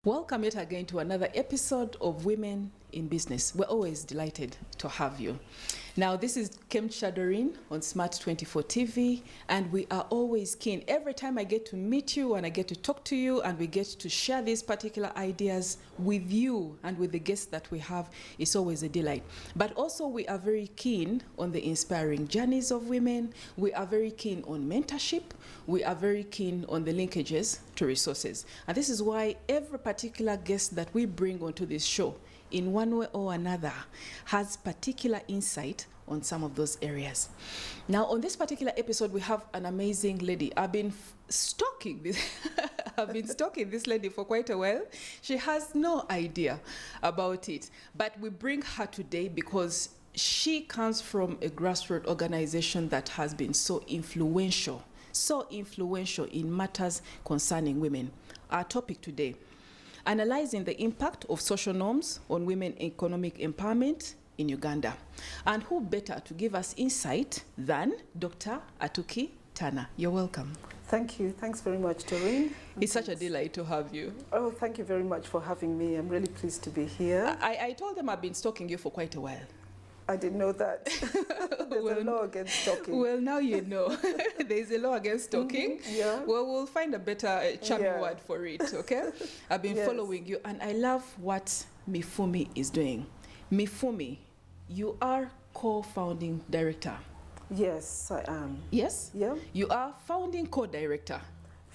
Welcome yet again to another episode of Women in Business. We're always delighted to have you. Now, this is Kem Chadorin on Smart 24 TV, and we are always keen. Every time I get to meet you and I get to talk to you and we get to share these particular ideas with you and with the guests that we have, it's always a delight. But also, we are very keen on the inspiring journeys of women. We are very keen on mentorship. We are very keen on the linkages to resources. And this is why every particular guest that we bring onto this show, in one way or another, has particular insight on some of those areas. Now, on this particular episode, we have an amazing lady. I've been stalking this. I've been stalking this lady for quite a while. She has no idea about it, but we bring her today because she comes from a grassroots organization that has been so influential in matters concerning women. Our topic today: analyzing the impact of social norms on women economic empowerment in Uganda. And who better to give us insight than Dr. Atuki Tana. You're welcome. Thank you. Thanks very much, Doreen. It's such a delight to have you. Oh, thank you very much for having me. I'm really pleased to be here. I told them I've been stalking you for quite a while. I didn't know that. There's a law against stalking. Well, now you know. There's a law against stalking. Yeah. Well, we'll find a better charming word for it, okay? I've been following you, and I love what Mifumi is doing. Mifumi, you are co-founding director. Yes, I am. Yes? Yeah. You are founding co-director.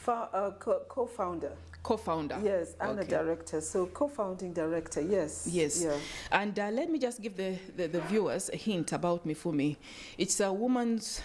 Co-founder. Co-founder. Yes, and a director. So co-founding director, yes. Yes. Yeah. And let me just give the viewers a hint about Mifumi. It's a women's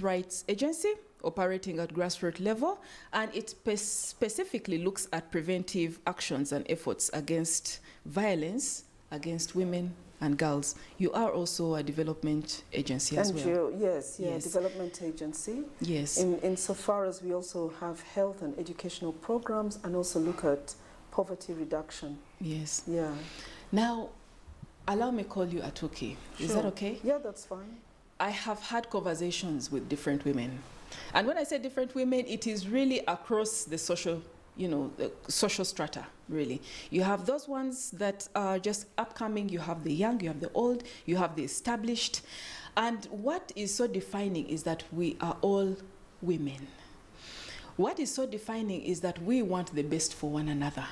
rights agency operating at grassroots level, and it specifically looks at preventive actions and efforts against violence against women and girls. You are also a development agency as well. Yes, development agency. Yes. Insofar as we also have health and educational programs and also look at poverty reduction. Yes. Yeah. Now, allow me to call you Atuki. Is that okay? Yeah, that's fine. I have had conversations with different women. And when I say different women, it is really across the social strata, really. You have those ones that are just upcoming, you have the young, you have the old, you have the established. And what is so defining is that we are all women. What is so defining is that we want the best for one another.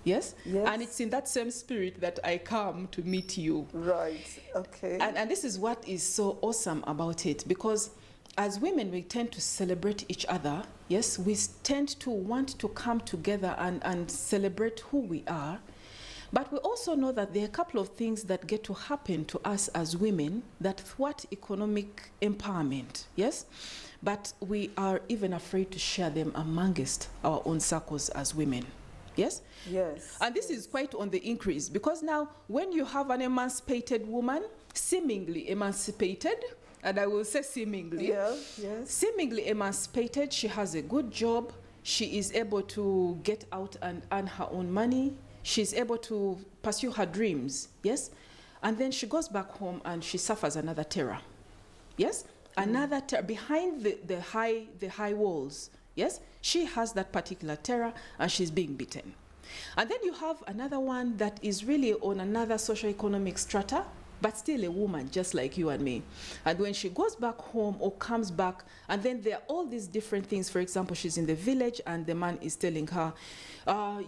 Yes? Yes. And it's in that same spirit that I come to meet you. Right, okay. And this is what is so awesome about it, because as women, we tend to celebrate each other. Yes, we tend to want to come together and celebrate who we are. But we also know that there are a couple of things that get to happen to us as women that thwart economic empowerment. Yes? But we are even afraid to share them amongst our own circles as women. Yes? Yes. And this is quite on the increase, because now when you have an emancipated woman, seemingly emancipated, and I will say seemingly. Yes. Seemingly emancipated, she has a good job, she is able to get out and earn her own money, she's able to pursue her dreams, yes? And then she goes back home and she suffers another terror, yes? Another terror, behind the high walls, yes? She has that particular terror and she's being beaten. And then you have another one that is really on another socioeconomic strata, but still a woman just like you and me. And when she goes back home or comes back, and then there are all these different things. For example, she's in the village and the man is telling her,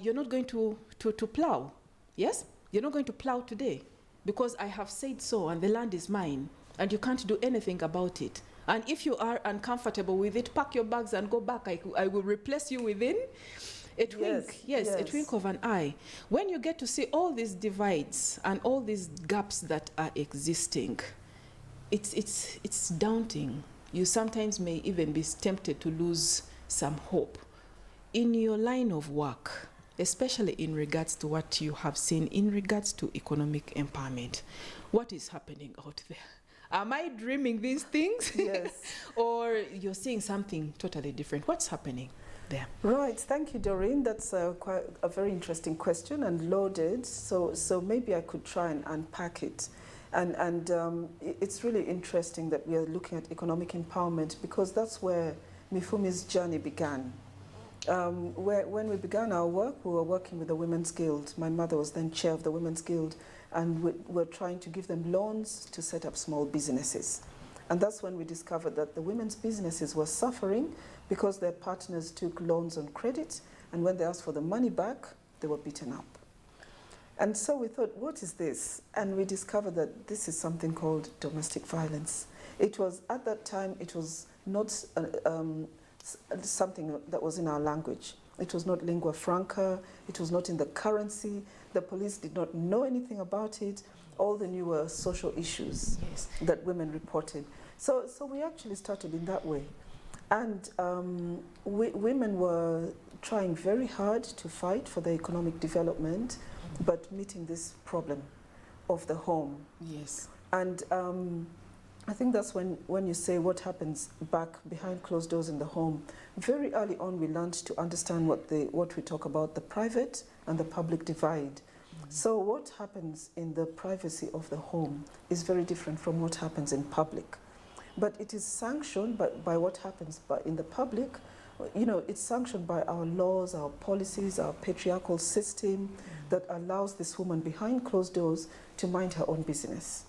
you're not going to plow. Yes? You're not going to plow today because I have said so and the land is mine and you can't do anything about it. And if you are uncomfortable with it, pack your bags and go back. I will replace you within a twink, a twink of an eye. When you get to see all these divides and all these gaps that are existing, it's daunting. You sometimes may even be tempted to lose some hope. In your line of work, especially in regards to what you have seen in regards to economic empowerment, what is happening out there? Am I dreaming these things? Yes. Or you're seeing something totally different? What's happening there? Right, thank you, Doreen. That's quite a very interesting question and loaded. So maybe I could try and unpack it. And it's really interesting that we are looking at economic empowerment because that's where Mifumi's journey began. When we began our work, we were working with the Women's Guild. My mother was then chair of the Women's Guild, and we were trying to give them loans to set up small businesses. And that's when we discovered that the women's businesses were suffering because their partners took loans on credit, and when they asked for the money back, they were beaten up. And so we thought, what is this? And we discovered that this is something called domestic violence. It was, at that time, it was not something that was in our language. It was not lingua franca, it was not in the currency. The police did not know anything about it. All they knew were social issues that women reported. So we actually started in that way. And women were trying very hard to fight for their economic development, but meeting this problem of the home. Yes. And I think that's when you say what happens back behind closed doors in the home. Very early on, we learned to understand what we talk about, the private and the public divide. So what happens in the privacy of the home is very different from what happens in public. But it is sanctioned by what happens in the public. You know, it's sanctioned by our laws, our policies, our patriarchal system that allows this woman behind closed doors to mind her own business.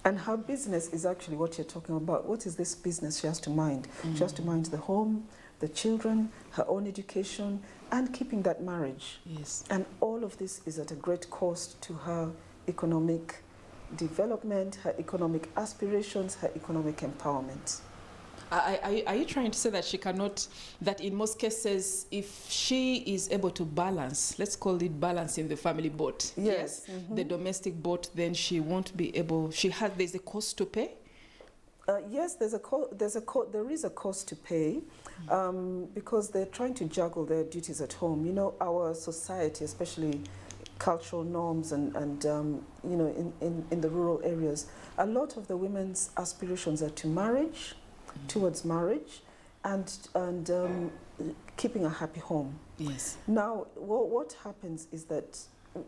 And her business is actually what you're talking about. What is this business she has to mind? She has to mind the home, the children, her own education, and keeping that marriage. Yes. And all of this is at a great cost to her economic development, her economic aspirations, her economic empowerment. Are you trying to say that she cannot, that in most cases, if she is able to balance, let's call it balancing the family boat, Yes. the domestic boat, then she won't be able, there's a cost to pay? Yes, there is a cost to pay because they're trying to juggle their duties at home. You know, our society, especially cultural norms and you know, in the rural areas, a lot of the women's aspirations are to marriage, towards marriage, and keeping a happy home. Yes. Now, what happens is that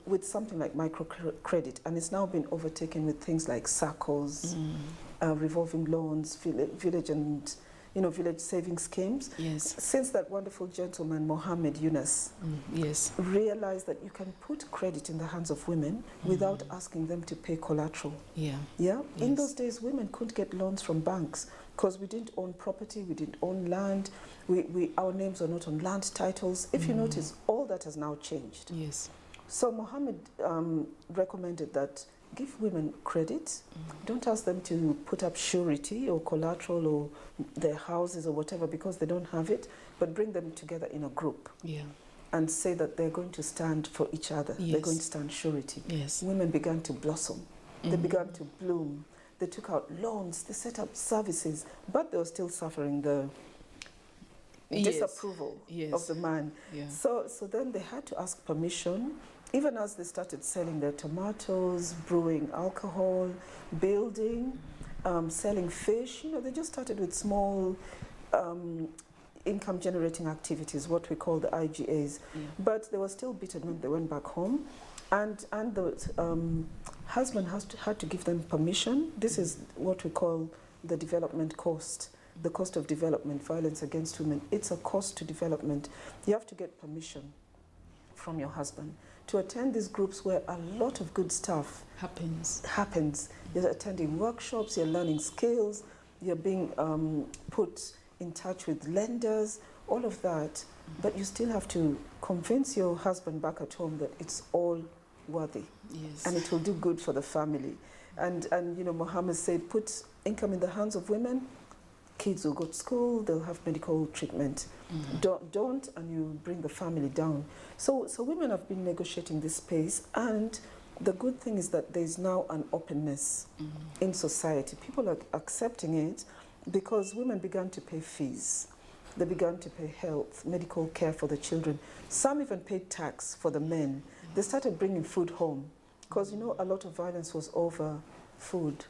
with something like microcredit, and it's now been overtaken with things like SACCOs, revolving loans, village and village saving schemes. Yes. Since that wonderful gentleman, Mohammed Yunus, yes, realized that you can put credit in the hands of women without asking them to pay collateral. Yeah. Yeah. Yes. In those days, women couldn't get loans from banks because we didn't own property, we didn't own land, our names are not on land titles. If you notice, all that has now changed. Yes. So Mohammed recommended that give women credit, don't ask them to put up surety or collateral or their houses or whatever because they don't have it, but bring them together in a group. Yeah. And say that they're going to stand for each other. Yes. They're going to stand surety. Yes. Women began to blossom. They began to bloom. They took out loans, they set up services, but they were still suffering the disapproval of the man. Yeah. So then they had to ask permission, even as they started selling their tomatoes, brewing alcohol, building, selling fish. They just started with small income generating activities, what we call the IGAs. Yeah. But they were still beaten when they went back home. And the husband had to give them permission. This is what we call the development cost, the cost of development, violence against women. It's a cost to development. You have to get permission from your husband to attend these groups where a lot of good stuff happens. You're attending workshops, you're learning skills, you're being put in touch with lenders, all of that. But you still have to convince your husband back at home that it's all worthy. Yes. And it will do good for the family. And Mohammed said, put income in the hands of women, kids will go to school, they'll have medical treatment. Don't, and you bring the family down. So women have been negotiating this space, and the good thing is that there's now an openness in society. People are accepting it because women began to pay fees. They began to pay health, medical care for the children. Some even paid tax for the men. They started bringing food home because, a lot of violence was over food.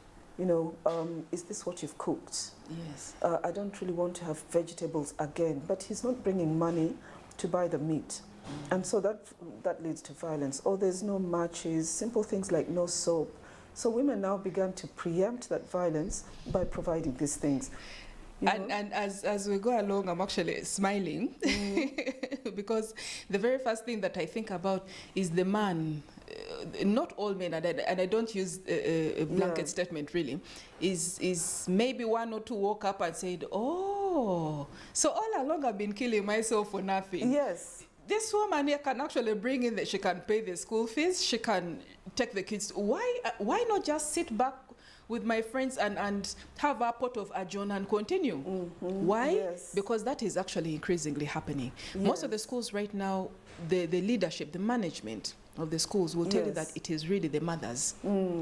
Is this what you've cooked? Yes. I don't really want to have vegetables again. But he's not bringing money to buy the meat. And so that leads to violence. Or there's no matches, simple things like no soap. So women now began to preempt that violence by providing these things. You And, know? and as we go along, I'm actually smiling because the very first thing that I think about is the man. Not all men, and I don't use a blanket statement really, is maybe one or two woke up and said, oh, so all along I've been killing myself for nothing. Yes. This woman here can actually bring in that she can pay the school fees, she can take the kids. Why not just sit back with my friends and have a pot of ajon and continue? Why? Yes. Because that is actually increasingly happening. Yes. Most of the schools right now, the leadership, the management of the schools will tell you that it is really the mothers,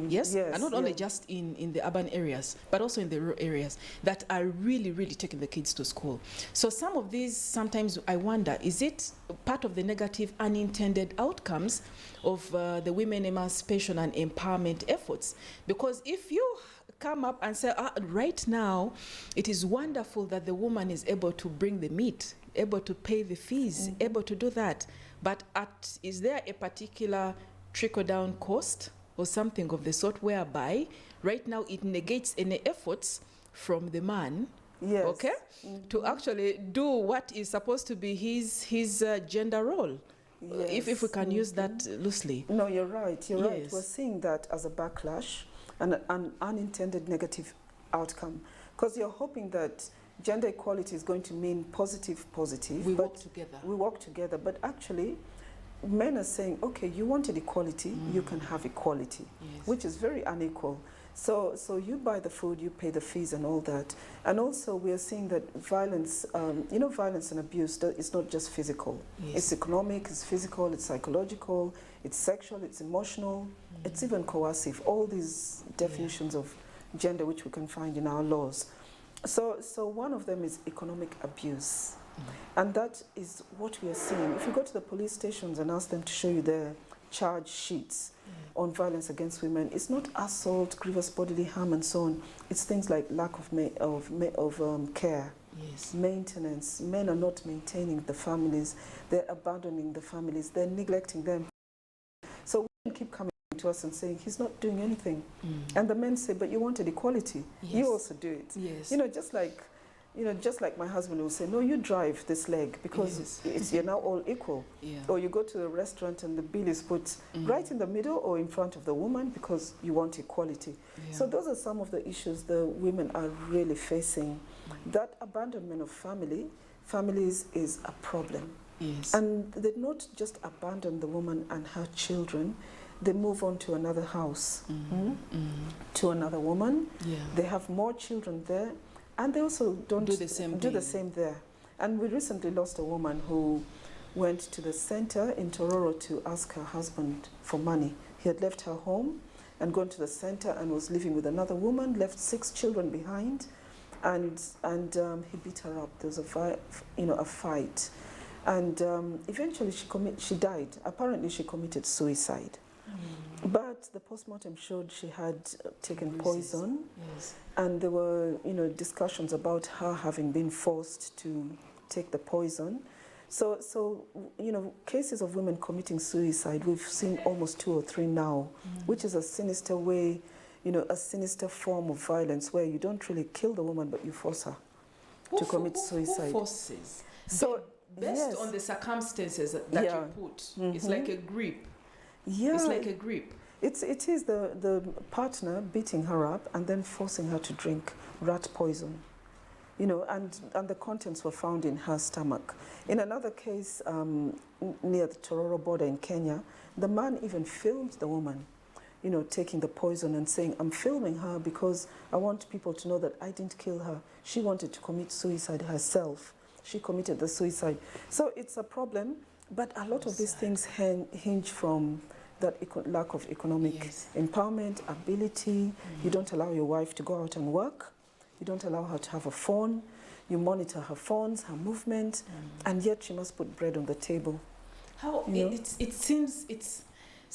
yes? And not only just in the urban areas, but also in the rural areas that are really, really taking the kids to school. So some of these, sometimes I wonder, is it part of the negative unintended outcomes of the women emancipation and empowerment efforts? Because if you come up and say, right now, it is wonderful that the woman is able to bring the meat, able to pay the fees, able to do that. But is there a particular trickle-down cost or something of the sort whereby right now it negates any efforts from the man, okay, to actually do what is supposed to be his gender role? Yes. If we can use that loosely. No, you're right. You're right. We're seeing that as a backlash and an unintended negative outcome, because you're hoping that gender equality is going to mean positive. We work together. We work together, but actually, men are saying, okay, you wanted equality, you can have equality, which is very unequal. So you buy the food, you pay the fees and all that. And also we are seeing that violence, violence and abuse is not just physical. It's economic, it's physical, it's psychological, it's sexual, it's emotional, it's even coercive. All these definitions of gender which we can find in our laws. So one of them is economic abuse. And that is what we are seeing. If you go to the police stations and ask them to show you their charge sheets on violence against women, it's not assault, grievous bodily harm and so on. It's things like lack of care, maintenance. Men are not maintaining the families. They're abandoning the families. They're neglecting them. So women keep coming to us and saying, he's not doing anything. And the men say, but you wanted equality. You also do it. Just like my husband will say, no, you drive this leg because you're now all equal. Or you go to a restaurant and the bill is put right in the middle or in front of the woman because you want equality. So those are some of the issues the women are really facing. That abandonment of families is a problem. And they not just abandon the woman and her children, they move on to another house, to another woman. They have more children there. And they also don't do the same there. And we recently lost a woman who went to the center in Tororo to ask her husband for money. He had left her home and gone to the center and was living with another woman, left 6 children behind, and he beat her up. There was a fight. And eventually she died. Apparently she committed suicide. But the postmortem showed she had taken poison, and there were, discussions about her having been forced to take the poison. So cases of women committing suicide, we've seen almost 2 or 3 now, which is a sinister way, a sinister form of violence where you don't really kill the woman, but you force her to commit suicide. Who forces? So based on the circumstances that you put, it's like a grip. It's like a grip. It is the partner beating her up and then forcing her to drink rat poison, and the contents were found in her stomach. In another case near the Tororo border in Kenya, the man even filmed the woman, taking the poison and saying, I'm filming her because I want people to know that I didn't kill her. She wanted to commit suicide herself. She committed the suicide. So it's a problem, but a lot of these things hinge from that lack of economic empowerment, ability. You don't allow your wife to go out and work. You don't allow her to have a phone. You monitor her phones, her movement, and yet she must put bread on the table. It seems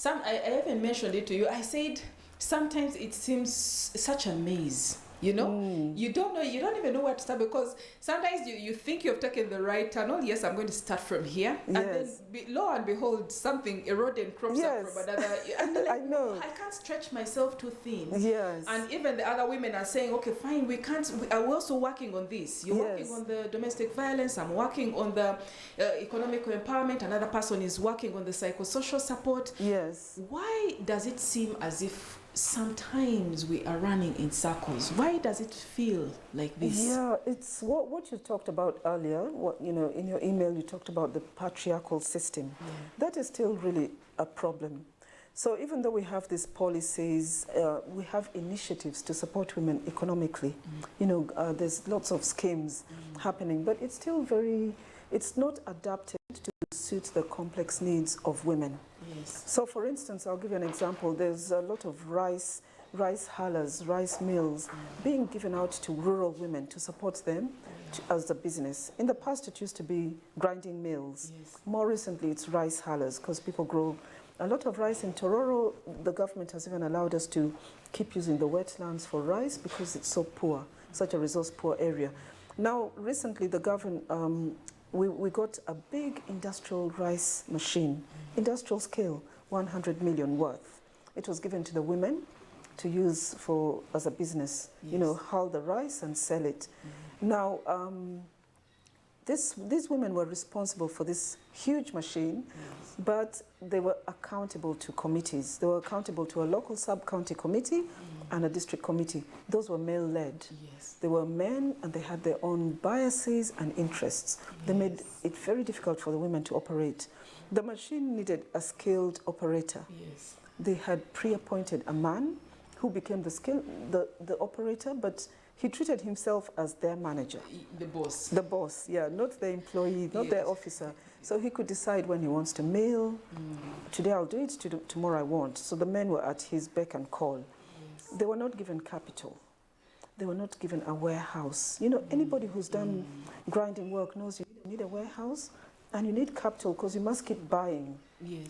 I even mentioned it to you. I said sometimes it seems such a maze. You know, you don't know, you don't even know where to start, because sometimes you think you've taken the right turn. Oh, yes, I'm going to start from here. Yes. And then lo and behold, something eroding crops up from another. And you're like, I know. I can't stretch myself too thin. Yes. And even the other women are saying, okay, fine, we can't, we're also working on this. You're working on the domestic violence. I'm working on the economic empowerment. Another person is working on the psychosocial support. Yes. Why does it seem as if sometimes we are running in circles? Why does it feel like this? Yeah, it's what you talked about earlier. What, you know, in your email you talked about the patriarchal system. Yeah. That is still really a problem. So even though we have these policies, we have initiatives to support women economically. You know, there's lots of schemes happening, but it's still it's not adapted to suit the complex needs of women. Yes. So for instance, I'll give you an example. There's a lot of rice hullers, rice mills being given out to rural women to support them as a business. In the past, it used to be grinding mills. Yes. More recently, it's rice hullers, because people grow a lot of rice in Tororo. The government has even allowed us to keep using the wetlands for rice because it's so poor, such a resource-poor area. Now, recently, the government, we got a big industrial rice machine, industrial scale, 100 million worth. It was given to the women to use as a business, you know, hull the rice and sell it. Now, these women were responsible for this huge machine, but they were accountable to committees. They were accountable to a local sub-county committee and a district committee. Those were male-led. Yes. They were men, and they had their own biases and interests. They made it very difficult for the women to operate. The machine needed a skilled operator. Yes. They had pre-appointed a man who became the operator, but he treated himself as their manager. The boss. The boss, yeah, not the employee, not their officer. So he could decide when he wants to mail. Today I'll do it, tomorrow I won't. So the men were at his beck and call. They were not given capital. They were not given a warehouse. You know, anybody who's done grinding work knows you need a warehouse and you need capital, because you must keep buying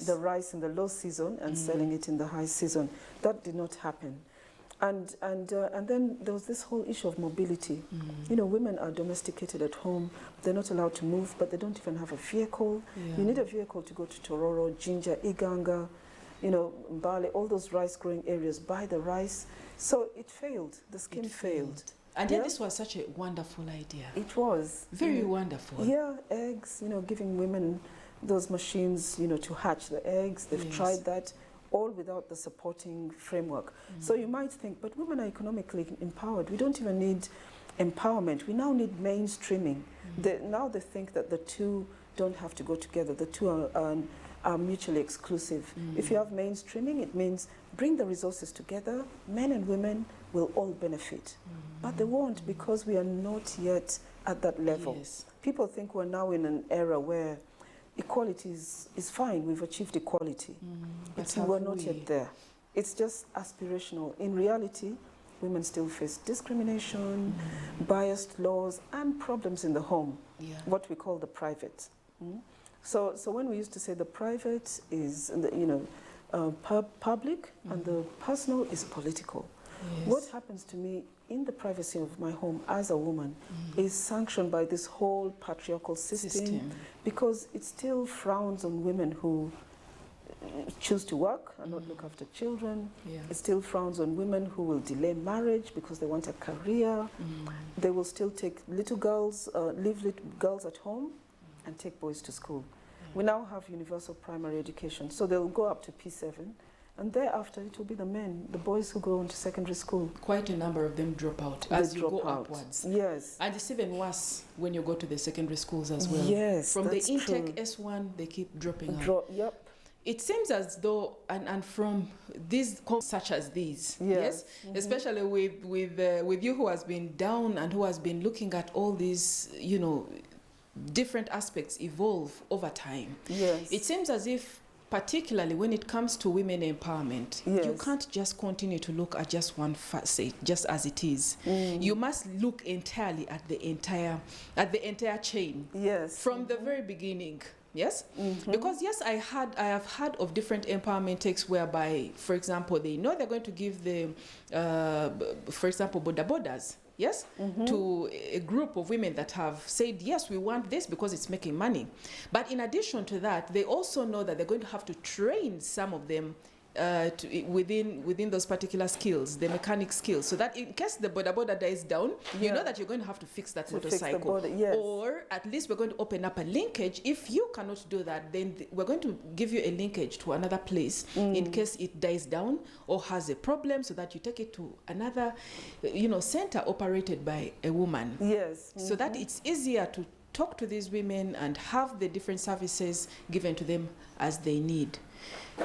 the rice in the low season and selling it in the high season. That did not happen. And then there was this whole issue of mobility. You know, women are domesticated at home. They're not allowed to move, but they don't even have a vehicle. You need a vehicle to go to Tororo, Jinja, Iganga, you know, Mbale, all those rice-growing areas, buy the rice. So it failed. The scheme failed. And yet this was such a wonderful idea. It was. Very wonderful. Yeah, eggs, you know, giving women those machines, you know, to hatch the eggs. They've tried that, all without the supporting framework. So you might think, but women are economically empowered. We don't even need empowerment. We now need mainstreaming. Now they think that the two don't have to go together. The two are mutually exclusive. If you have mainstreaming, it means bring the resources together. Men and women will all benefit. But they won't, because we are not yet at that level. People think we're now in an era where equality is fine. We've achieved equality. We're not yet there. It's just aspirational. In reality, women still face discrimination, biased laws, and problems in the home, what we call the private. So when we used to say the private is, you know, public, and the personal is political. What happens to me in the privacy of my home as a woman is sanctioned by this whole patriarchal system, because it still frowns on women who choose to work and not look after children. It still frowns on women who will delay marriage because they want a career. They will still take little girls, leave little girls at home and take boys to school. We now have universal primary education, so they'll go up to P7. And thereafter, it will be the men, the boys who go into secondary school. Quite a number of them drop out as you go upwards. Yes. And it's even worse when you go to the secondary schools as well. Yes, From that's the intake true. S1, they keep dropping out. Yep. It seems as though, and from these such as these, especially with you who has been down and who has been looking at all these, you know, different aspects evolve over time. Yes. It seems as if, particularly when it comes to women empowerment, you can't just continue to look at just one facet, just as it is. You must look entirely at the entire chain. Yes. From the very beginning. Yes, because yes, I have heard of different empowerment takes whereby, for example, they know they're going to give the, for example, boda bodas, yes, to a group of women that have said yes, we want this because it's making money. But in addition to that, they also know that they're going to have to train some of them within those particular skills, the mechanic skills, so that in case the boda dies down, you know that you're going to have to fix that motorcycle. Or at least we're going to open up a linkage. If you cannot do that, then we're going to give you a linkage to another place in case it dies down or has a problem, so that you take it to another, center operated by a woman. Yes. So that it's easier to talk to these women and have the different services given to them as they need.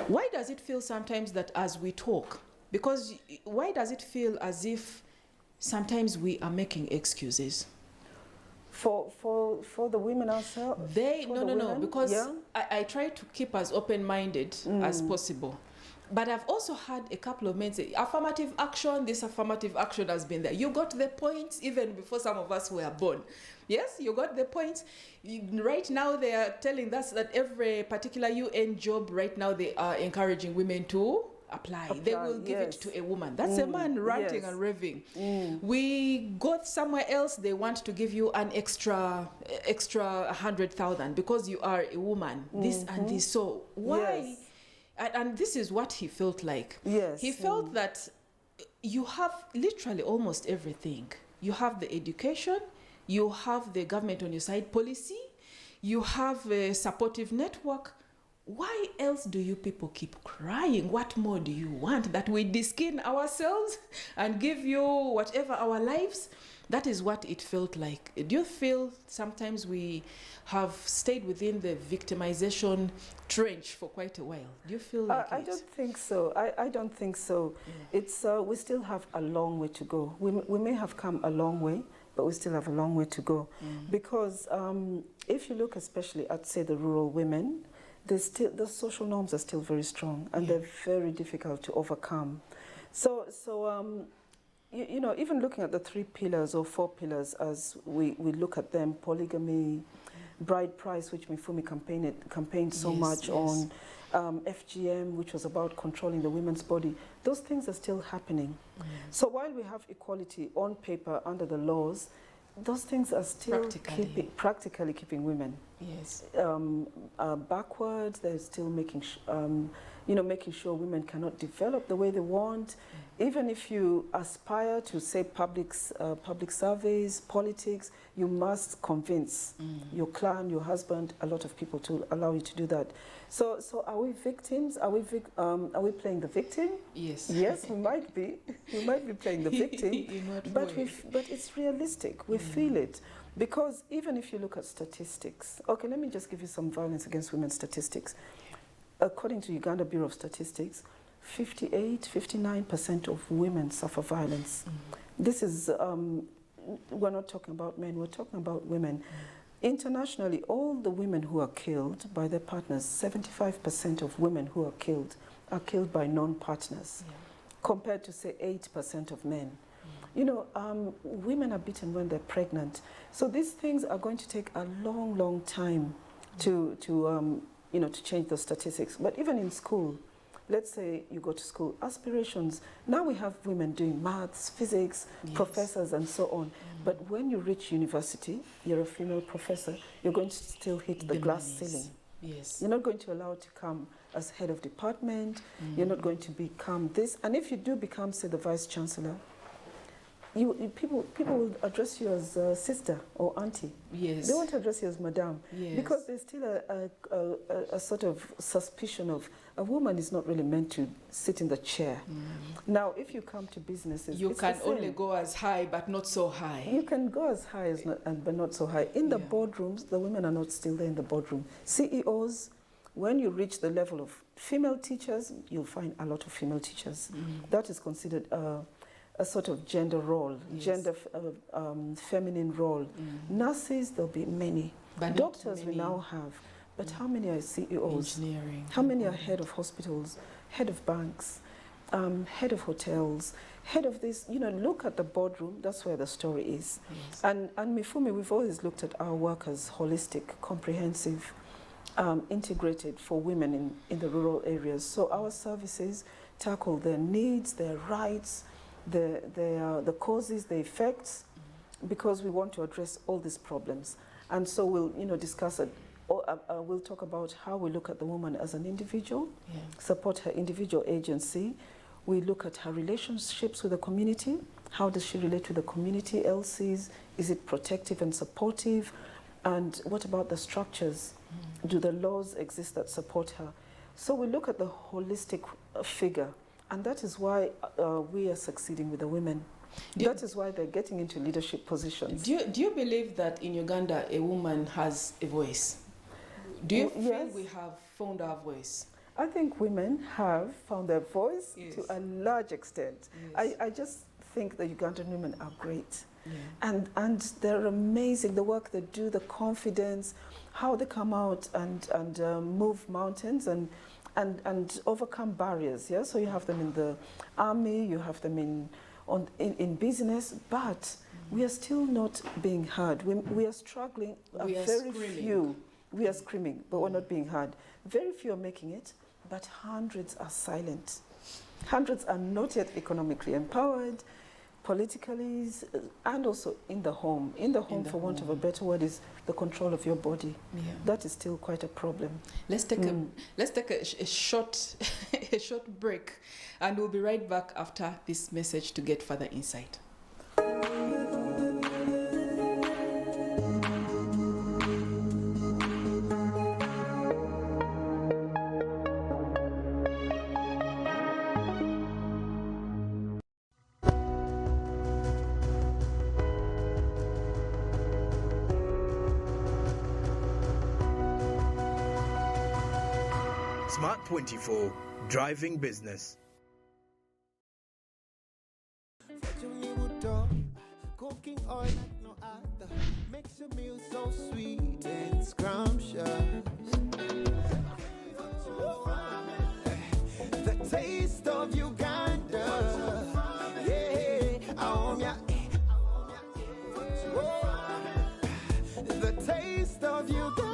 Why does it feel sometimes that as we talk, because why does it feel as if sometimes we are making excuses? For the women ourselves? No, because I try to keep as open-minded as possible. But I've also had a couple of men say, affirmative action, this affirmative action has been there. You got the points even before some of us were born. Yes, you got the points. Right now they are telling us that every particular UN job, right now they are encouraging women to apply. They will give it to a woman. That's a man ranting and raving. We go somewhere else, they want to give you an extra 100,000 because you are a woman. This and this. So why? Yes. And this is what he felt like. Yes. He felt that you have literally almost everything. You have the education, you have the government on your side, policy, you have a supportive network. Why else do you people keep crying? What more do you want? That we deskin ourselves and give you whatever our lives? That is what it felt like. Do you feel sometimes we have stayed within the victimization trench for quite a while? Do you feel like I don't think so. I don't think so. Yeah. It's we still have a long way to go. We may have come a long way, but we still have a long way to go. Because if you look especially at, say, the rural women, the social norms are still very strong, and they're very difficult to overcome. So even looking at the 3 pillars or 4 pillars as we look at them, polygamy, bride price, which Mifumi campaigned so much on, FGM, which was about controlling the women's body, those things are still happening. So while we have equality on paper under the laws, those things are still practically keeping women backwards. They're still making making sure women cannot develop the way they want. Even if you aspire to, say, public surveys, politics, you must convince your clan, your husband, a lot of people to allow you to do that. So are we victims? Are we playing the victim? Yes. Yes, we might be. We might be playing the victim. but it's realistic. We feel it. Because even if you look at statistics, okay, let me just give you some violence against women statistics. According to Uganda Bureau of Statistics, 59% of women suffer violence. This is, we're not talking about men, we're talking about women. Internationally, all the women who are killed by their partners, 75% of women who are killed by non-partners, compared to, say, 8% of men. Women are beaten when they're pregnant. So these things are going to take a long, long time to change those statistics. But even in school, let's say you go to school, aspirations, now we have women doing maths, physics, professors and so on. But when you reach university, you're a female professor, you're going to still hit the glass ceiling. Yes. You're not going to allow to come as head of department, you're not going to become this. And if you do become, say, the vice chancellor, people will address you as sister or auntie. Yes. They won't address you as madam. Yes. Because there's still a sort of suspicion of a woman is not really meant to sit in the chair. Now, if you come to businesses, you can only go as high, but not so high. You can go as high as but not so high. In the boardrooms, the women are not still there in the boardroom. CEOs, when you reach the level of female teachers, you'll find a lot of female teachers. That is considered a sort of gender role, feminine role. Nurses, there'll be many. But doctors we now have. But how many are CEOs? Engineering. How many are head of hospitals, head of banks, head of hotels, head of this? Look at the boardroom, that's where the story is. Yes. And Mifumi, we've always looked at our work as holistic, comprehensive. integrated for women in the rural areas. So our services tackle their needs, their rights, the causes, the effects, because we want to address all these problems. And so we'll discuss it. We'll talk about how we look at the woman as an individual, support her individual agency. We look at her relationships with the community. How does she relate to the community, LCs? Is it protective and supportive? And what about the structures? Do the laws exist that support her? So we look at the holistic figure, and that is why we are succeeding with the women. That is why they're getting into leadership positions. Do you believe that in Uganda a woman has a voice? Do you feel we have found our voice? I think women have found their voice to a large extent. I just think the Ugandan women are great. And they're amazing, the work they do, the confidence, how they come out and move mountains and overcome barriers. Yeah? So you have them in the army, you have them in business, but we are still not being heard. We are struggling, very few. We are screaming, but we're not being heard. Very few are making it, but hundreds are silent. Hundreds are not yet economically empowered, politically, and also in the home. In the home, for want of a better word, is the control of your body. That is still quite a problem. Let's take a short a short break, and we'll be right back after this message to get further insight. Smart 24, driving business. Cooking oil like no other makes your meal so sweet and scrumptious. The taste of Uganda, the taste of Uganda. The taste of Uganda.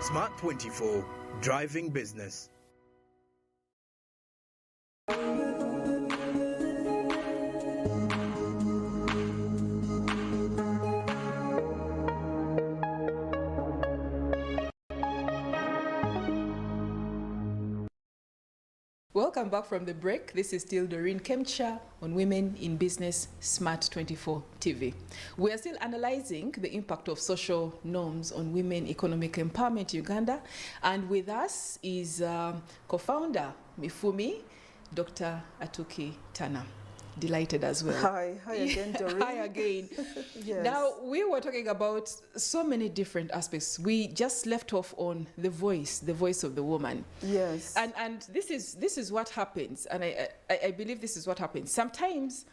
Smart 24, driving business. Welcome back from the break. This is still Doreen Kemcha on Women in Business Smart 24 TV. We are still analyzing the impact of social norms on women economic empowerment in Uganda. And with us is co-founder Mifumi, Dr. Atuki Tana. Delighted as well. Hi again, Doreen. Hi again. Yes. Now, we were talking about so many different aspects. We just left off on the voice of the woman. Yes. And this is what happens, and I believe this is what happens. Sometimes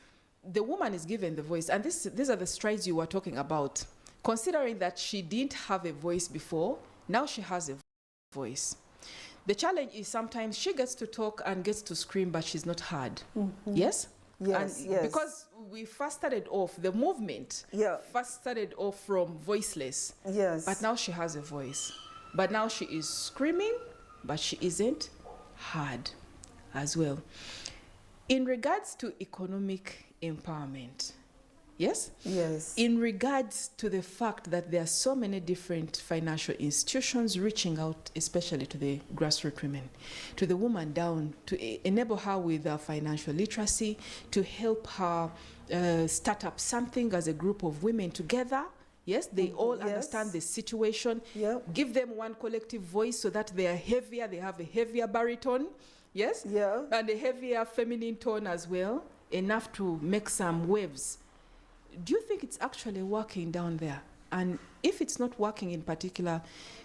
the woman is given the voice, and these are the strides you were talking about. Considering that she didn't have a voice before, now she has a voice. The challenge is sometimes she gets to talk and gets to scream, but she's not heard. Mm-hmm. Yes? Yes, and yes. Because we first started off, the movement first started off from voiceless. Yes. But now she has a voice. But now she is screaming, but she isn't heard as well. In regards to economic empowerment, yes? Yes. In regards to the fact that there are so many different financial institutions reaching out, especially to the grassroots women, to the woman down, to enable her with financial literacy, to help her start up something as a group of women together. Yes, they all understand the situation. Yep. Give them one collective voice so that they are heavier, they have a heavier baritone, yes? Yeah. And a heavier feminine tone as well, enough to make some waves. Do you think it's actually working down there? And if it's not working in particular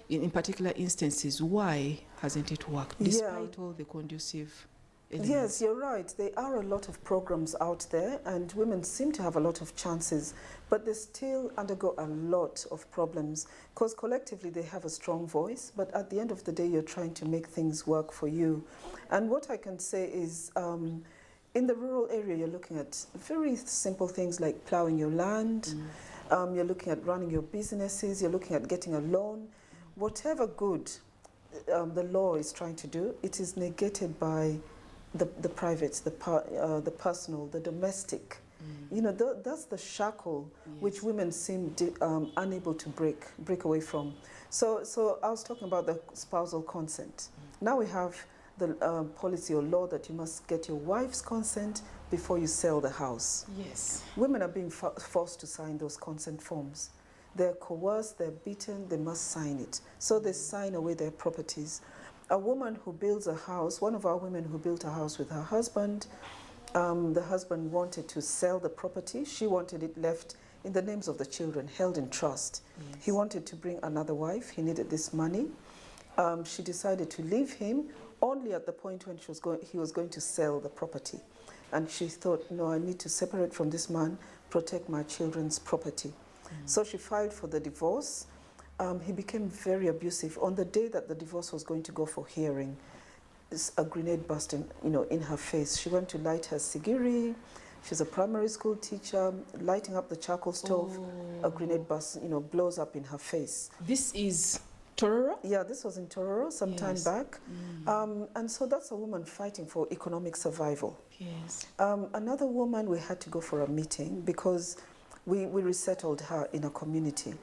instances, why hasn't it worked, despite all the conducive elements? Yes, you're right. There are a lot of programs out there, and women seem to have a lot of chances, but they still undergo a lot of problems because collectively they have a strong voice, but at the end of the day, you're trying to make things work for you. And what I can say is, in the rural area, you're looking at very simple things like plowing your land, you're looking at running your businesses, you're looking at getting a loan. Whatever good the law is trying to do, it is negated by the privates, the personal, the domestic. You know, that's the shackle which women seem unable to break away from. So I was talking about the spousal consent. Now we have the policy or law that you must get your wife's consent before you sell the house. Yes. Women are being forced to sign those consent forms. They're coerced, they're beaten, they must sign it. So they sign away their properties. A woman who builds a house, one of our women who built a house with her husband, the husband wanted to sell the property. She wanted it left in the names of the children, held in trust. Yes. He wanted to bring another wife. He needed this money. She decided to leave him only at the point when he was going to sell the property. And she thought, no, I need to separate from this man, protect my children's property. So she filed for the divorce. He became very abusive. On the day that the divorce was going to go for hearing, a grenade burst in her face. She went to light her sigiri. She's a primary school teacher, lighting up the charcoal stove. A grenade burst, blows up in her face. This is Tororo? Yeah, this was in Tororo some time back. And so that's a woman fighting for economic survival. Yes. Another woman, we had to go for a meeting because we resettled her in a community.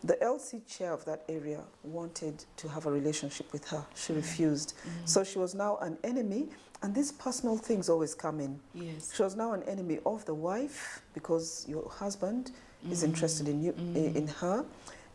The LC chair of that area wanted to have a relationship with her. She refused. So she was now an enemy, and these personal things always come in. Yes. She was now an enemy of the wife because your husband is interested in you, in her,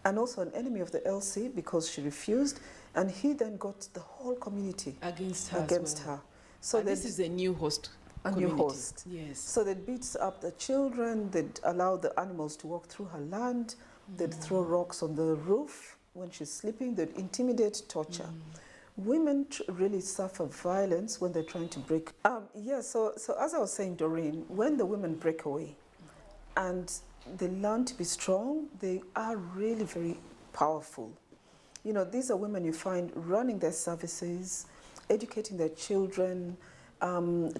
and also an enemy of the LC because she refused, and he then got the whole community against her. So this is a new host. New host. Yes. So they'd beat up the children, they'd allow the animals to walk through her land, they'd throw rocks on the roof when she's sleeping, they'd intimidate, torture. Women really suffer violence when they're trying to break. So as I was saying, Doreen, when the women break away and they learn to be strong, they are really very powerful. These are women you find running their services, educating their children,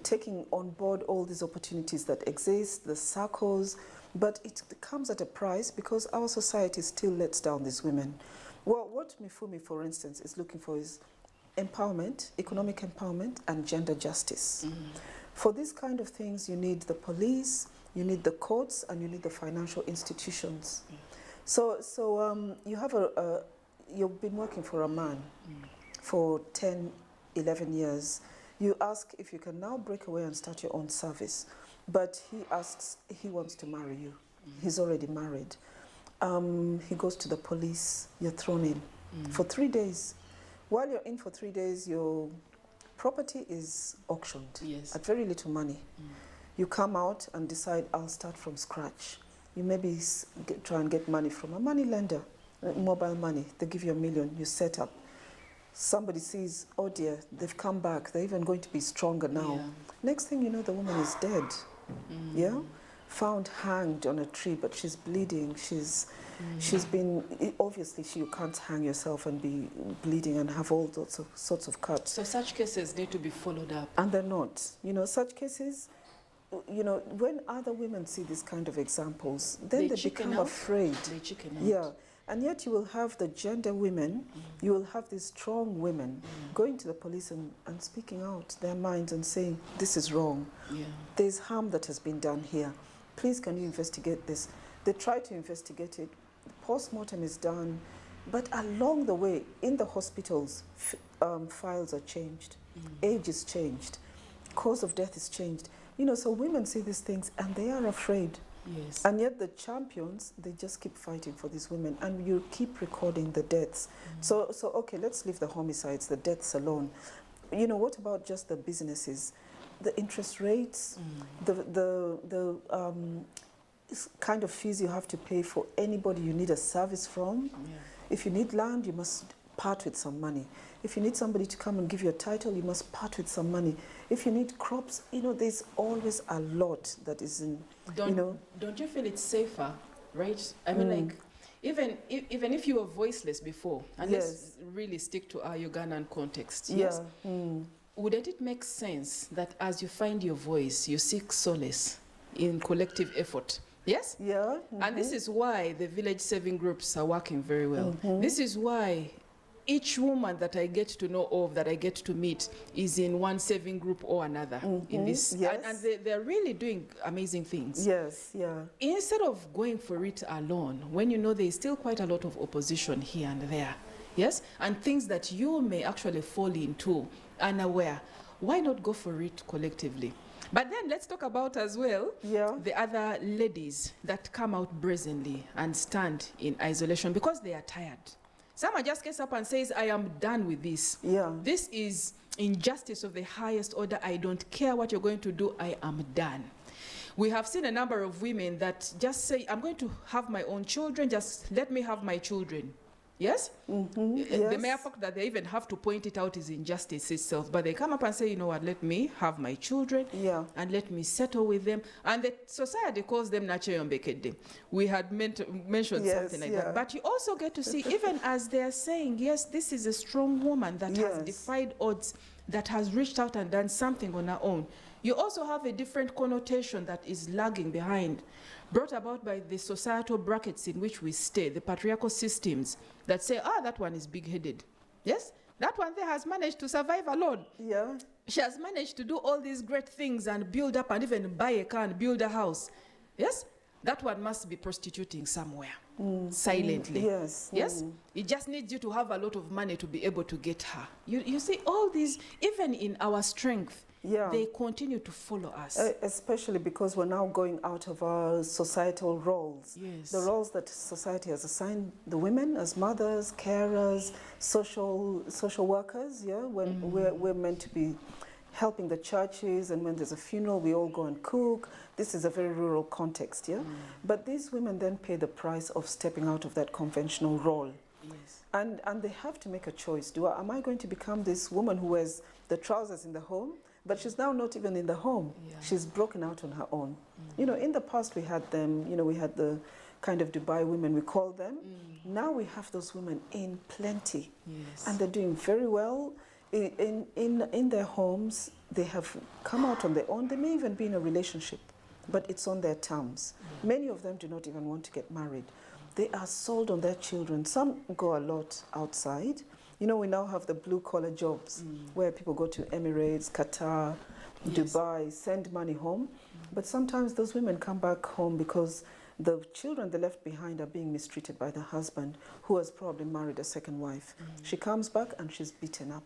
taking on board all these opportunities that exist, the circles, but it comes at a price because our society still lets down these women. Well, what what Mifumi, for instance, is looking for is empowerment, economic empowerment, and gender justice. For these kind of things, you need the police, you need the courts, and you need the financial institutions. So you have you've been working for a man for 10, 11 years. You ask if you can now break away and start your own service, but he wants to marry you. He's already married. He goes to the police, you're thrown in for 3 days. While you're in for 3 days, your property is auctioned at very little money. You come out and decide, I'll start from scratch. You maybe try and get money from a money lender, mobile money. They give you $1 million, you set up. Somebody sees, oh dear, they've come back. They're even going to be stronger now. Yeah. Next thing you know, the woman is dead. Yeah, found hanged on a tree, but she's bleeding. She's been, obviously you can't hang yourself and be bleeding and have all sorts of cuts. So such cases need to be followed up. And they're not. You know, such cases, you know, when other women see these kind of examples, then they become afraid. They chicken out. Yeah. And yet you will have the gender women, you will have these strong women going to the police and speaking out their minds and saying, this is wrong. Yeah. There's harm that has been done here. Please, can you investigate this? They try to investigate it. Post-mortem is done. But along the way, in the hospitals, files are changed. Age is changed. Cause of death is changed. You know, so women see these things and they are afraid. Yes. And yet the champions, they just keep fighting for these women, and you keep recording the deaths. So okay, let's leave the homicides, the deaths alone. You know, what about just the businesses? The interest rates, the kind of fees you have to pay for anybody you need a service from. Yeah. If you need land, you must part with some money. If you need somebody to come and give you a title, you must part with some money. If you need crops, you know, there's always a lot that is in, you know. Don't you feel it's safer, right? I mean, like, even if you were voiceless before, and let's really stick to our Ugandan context, yes? Wouldn't it make sense that as you find your voice, you seek solace in collective effort? Yes? Yeah. And this is why the village saving groups are working very well. This is why each woman that I get to know of, that I get to meet, is in one saving group or another in this. Yes. And they're really doing amazing things. Yes, yeah. Instead of going for it alone, when you know there's still quite a lot of opposition here and there, yes, and things that you may actually fall into unaware, why not go for it collectively? But then let's talk about as well the other ladies that come out brazenly and stand in isolation because they are tired. Someone just gets up and says, I am done with this. Yeah. This is injustice of the highest order. I don't care what you're going to do. I am done. We have seen a number of women that just say, I'm going to have my own children. Just let me have my children. Yes? The mere fact that they even have to point it out is injustice itself. But they come up and say, you know what, let me have my children and let me settle with them. And the society calls them Nacheyombekede. We had mentioned something like that. But you also get to see, even as they're saying, yes, this is a strong woman that has defied odds, that has reached out and done something on her own. You also have a different connotation that is lagging behind, brought about by the societal brackets in which we stay, the patriarchal systems that say, that one is big-headed. Yes? That one there has managed to survive alone. Yeah. She has managed to do all these great things and build up and even buy a car and build a house. Yes? That one must be prostituting somewhere, silently. Yes. Yes? It just needs you to have a lot of money to be able to get her. You see, all these, even in our strength, they continue to follow us. Especially because we're now going out of our societal roles. Yes. The roles that society has assigned the women as mothers, carers, social workers, when we're meant to be helping the churches, and when there's a funeral, we all go and cook. This is a very rural context, But these women then pay the price of stepping out of that conventional role. Yes. And they have to make a choice. Am I going to become this woman who wears the trousers in the home? But she's now not even in the home. She's broken out on her own. You know, in the past we had them, we had the kind of Dubai women, we call them. Now we have those women in plenty. Yes. And they're doing very well in their homes. They have come out on their own. They may even be in a relationship, but it's on their terms. Many of them do not even want to get married. they are sold on their children. Some go a lot outside. You know, we now have the blue-collar jobs where people go to Emirates, Qatar, Dubai, send money home. But sometimes those women come back home because the children they left behind are being mistreated by the husband, who has probably married a second wife. She comes back and she's beaten up.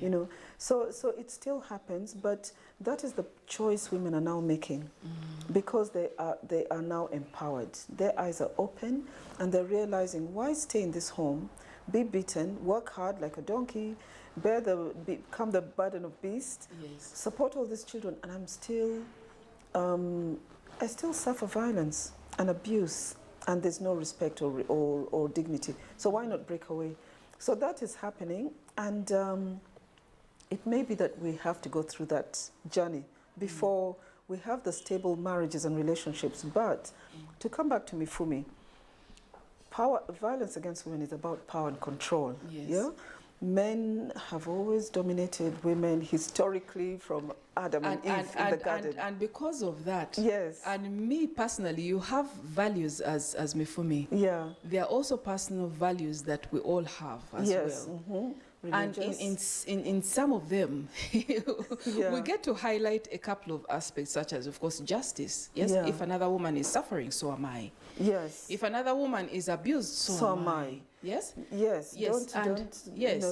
You know, so it still happens, but that is the choice women are now making, because they are now empowered. Their eyes are open, and they're realizing, why stay in this home, be beaten, work hard like a donkey, become the burden of beast, support all these children, and I still suffer violence and abuse, and there's no respect or dignity. So why not break away? So that is happening, and it may be that we have to go through that journey before we have the stable marriages and relationships. But to come back to Mifumi, violence against women is about power and control. Yeah? Men have always dominated women historically, from Adam and Eve in the garden. And because of that, yes. And me personally, you have values as Mifumi. Yeah. There are also personal values that we all have as well. And in some of them, we get to highlight a couple of aspects, such as, of course, justice. Yes, if another woman is suffering, so am I. Yes. If another woman is abused, so am I. Yes. Yes. Yes.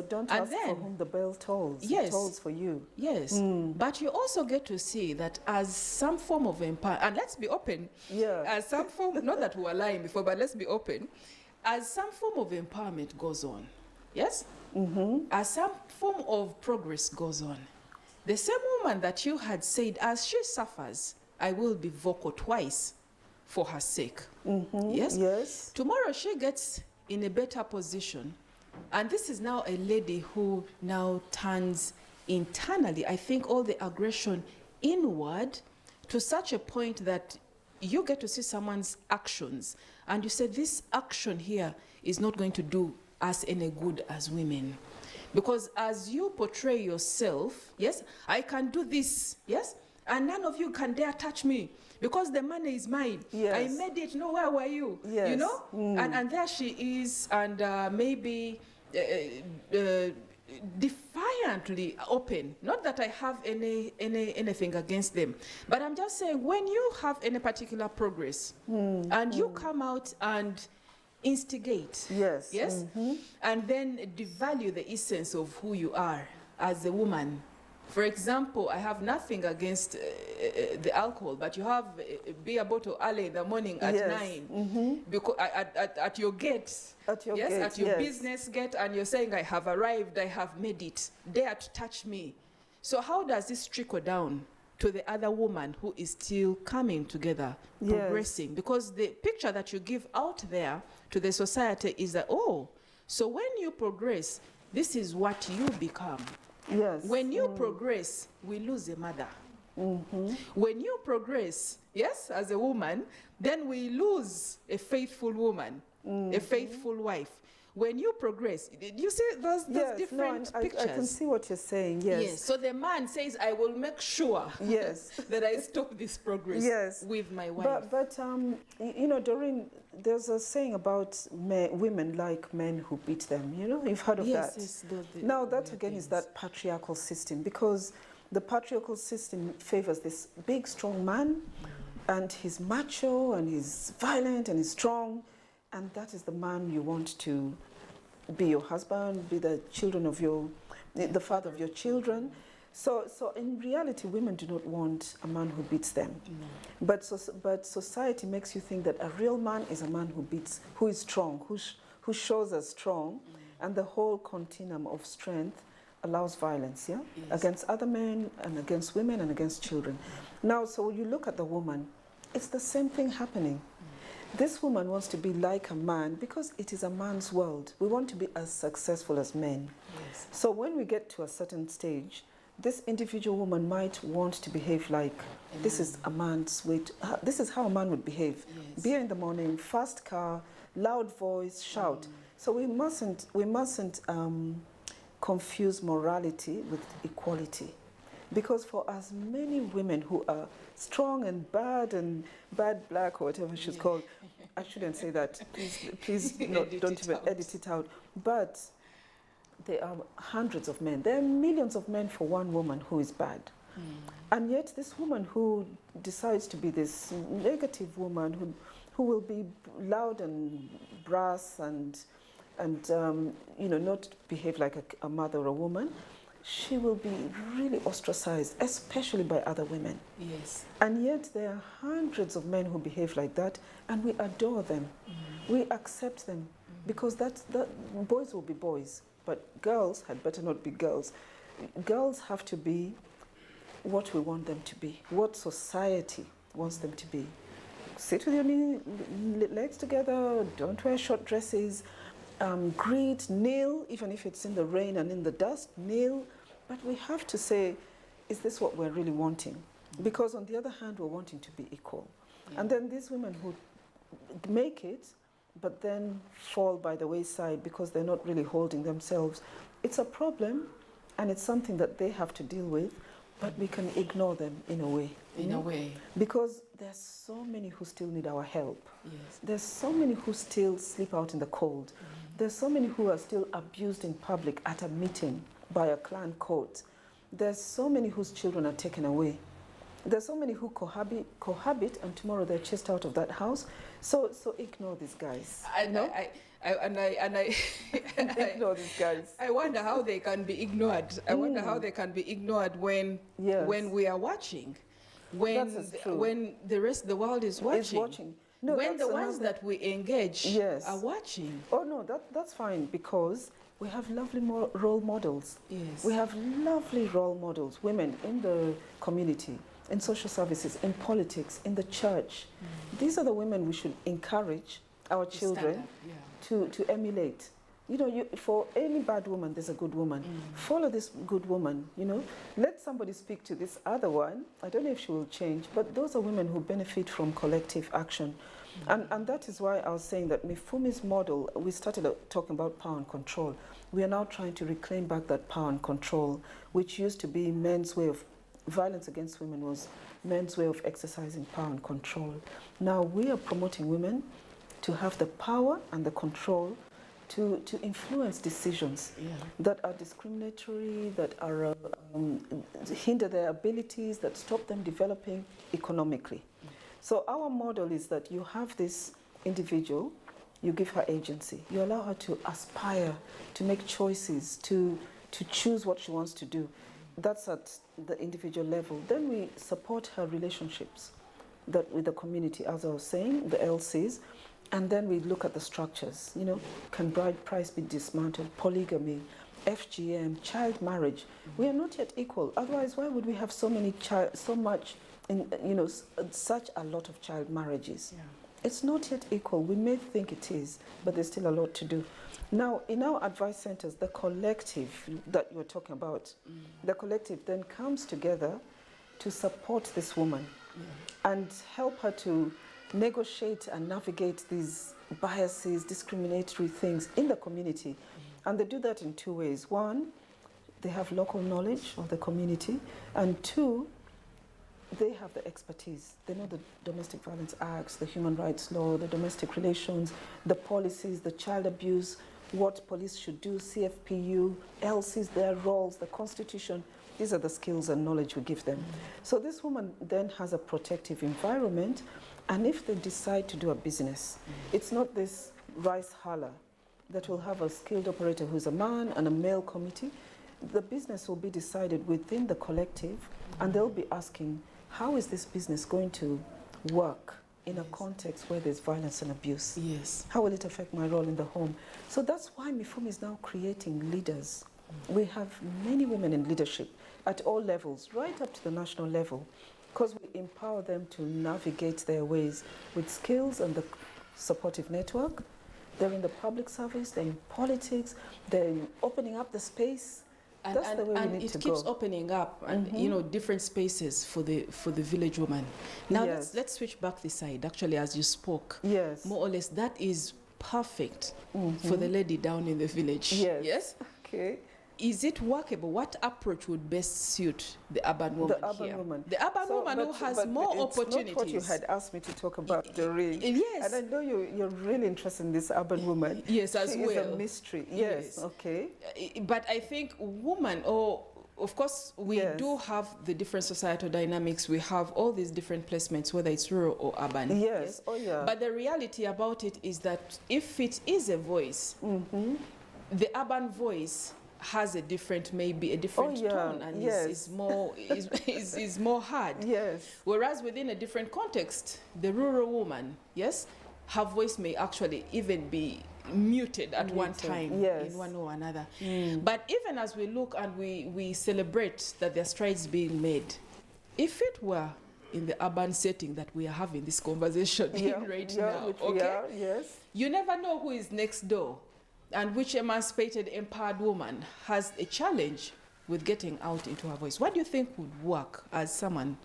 Don't ask for whom the bell tolls. Yes. It tolls for you. Yes. But you also get to see that as some form of empowerment, and let's be open. Yeah. As some form, not that we were lying before, but let's be open. As some form of empowerment goes on, yes. As some form of progress goes on, the same woman that you had said, as she suffers, I will be vocal twice for her sake. Yes? Yes. Tomorrow she gets in a better position, and this is now a lady who now turns internally, I think, all the aggression inward to such a point that you get to see someone's actions, and you say, this action here is not going to do us any good as women. Because as you portray yourself, yes, I can do this, yes, and none of you can dare touch me because the money is mine. Yes. I made it, no, where were you? Yes. You know? And there she is, and maybe defiantly open. Not that I have anything against them, but I'm just saying, when you have any particular progress and you come out and instigate, yes, and then devalue the essence of who you are as a woman. For example, I have nothing against the alcohol, but you have a beer bottle early in the morning at 9, because at your gate, at your business gate, and you're saying, I have arrived, I have made it, dare to touch me. So how does this trickle down to the other woman who is still coming together, progressing? Because the picture that you give out there to the society is that, oh, so when you progress, this is what you become. Yes. When you progress, we lose a mother. When you progress, yes, as a woman, then we lose a faithful woman, a faithful wife. When you progress, you see those different pictures. I can see what you're saying, yes. So the man says, I will make sure that I stop this progress with my wife. But you know, Doreen, there's a saying about women like men who beat them. You know, you've heard of that. Yes, now, that again is that patriarchal system, because the patriarchal system favors this big, strong man, and he's macho, and he's violent, and he's strong, and that is the man you want to be your husband, be the father of your children. So in reality, women do not want a man who beats them. But society makes you think that a real man is a man who is strong, who shows us strong, and the whole continuum of strength allows violence, against other men and against women and against children. Now, so when you look at the woman, it's the same thing happening. This woman wants to be like a man because it is a man's world. We want to be as successful as men. So when we get to a certain stage, this individual woman might want to behave like this is a man's way. This is how a man would behave. Beer in the morning, fast car, loud voice, shout. So we mustn't confuse morality with equality. Because for as many women who are strong and bad black or whatever she's called, I shouldn't say that. Please don't even edit it out. But there are hundreds of men. There are millions of men for one woman who is bad. And yet this woman who decides to be this negative woman who will be loud and brass and not behave like a mother or a woman, she will be really ostracized, especially by other women. Yes. And yet there are hundreds of men who behave like that, and we adore them. We accept them, because that boys will be boys, but girls had better not be girls. Girls have to be what we want them to be, what society wants them to be. Sit with your legs together, don't wear short dresses, greet, kneel, even if it's in the rain and in the dust, kneel. But we have to say, is this what we're really wanting? Because on the other hand, we're wanting to be equal. Yeah. And then these women who make it, but then fall by the wayside because they're not really holding themselves, it's a problem, and it's something that they have to deal with, but we can ignore them in a way. In a way. Because there's so many who still need our help. Yes. There's so many who still sleep out in the cold. There's so many who are still abused in public at a meeting by a clan court. There's so many whose children are taken away. There's so many who cohabit and tomorrow they're chased out of that house. So ignore these guys. Ignore these guys. I wonder how they can be ignored. I wonder how they can be ignored when we are watching. When the rest of the world is watching. No, when the ones that we engage are watching. Oh no, that's fine, because we have lovely role models. Yes. We have lovely role models, women in the community, in social services, in politics, in the church. These are the women we should encourage our children to emulate. For any bad woman, there's a good woman. Follow this good woman, Let somebody speak to this other one. I don't know if she will change, but those are women who benefit from collective action. And that is why I was saying that Mifumi's model, we started talking about power and control. We are now trying to reclaim back that power and control, which used to be men's way of, violence against women was men's way of exercising power and control. Now we are promoting women to have the power and the control to influence decisions that are discriminatory, that are hinder their abilities, that stop them developing economically. So our model is that you have this individual, you give her agency, you allow her to aspire, to make choices, to choose what she wants to do. That's at the individual level. Then we support her relationships with the community, as I was saying, the LCs. And then we look at the structures, can bride price be dismantled, polygamy, FGM, child marriage. We are not yet equal. Otherwise, why would we have such a lot of child marriages? Yeah. It's not yet equal. We may think it is, but there's still a lot to do. Now, in our advice centers, the collective that you're talking about, the collective then comes together to support this woman and help her to negotiate and navigate these biases, discriminatory things in the community. And they do that in two ways. One, they have local knowledge of the community. And two, they have the expertise. They know the Domestic Violence Acts, the Human Rights Law, the domestic relations, the policies, the child abuse, what police should do, CFPU, LCs, their roles, the Constitution. These are the skills and knowledge we give them. So this woman then has a protective environment. And if they decide to do a business, it's not this rice huller that will have a skilled operator who's a man and a male committee. The business will be decided within the collective, and they'll be asking, how is this business going to work in a context where there's violence and abuse? Yes. How will it affect my role in the home? So that's why Mifumi is now creating leaders. We have many women in leadership at all levels, right up to the national level, because we empower them to navigate their ways with skills and the supportive network. They're in the public service, they're in politics, they're opening up the space. That's the way we need to go. And it keeps opening up, and different spaces for the village woman. Now let's switch back this side. Actually, as you spoke, more or less, that is perfect for the lady down in the village. Yes. Okay. is it workable? What approach would best suit the urban woman The urban here? woman. The urban woman who has more opportunities. It's not what you had asked me to talk about, Doreen. Yes. And I know you're really interested in this urban woman. Yes, as she well. She is a mystery. Yes, okay. But I think woman, of course, we do have the different societal dynamics. We have all these different placements, whether it's rural or urban. Yes, oh yeah. But the reality about it is that if it is a voice, the urban voice has a different tone, and is more hard. Yes. Whereas within a different context, the rural woman, her voice may actually even be muted at one time in one or another. But even as we look and we celebrate that there are strides being made, if it were in the urban setting that we are having this conversation now, you never know who is next door and which emancipated, empowered woman has a challenge with getting out into her voice. What do you think would work as someone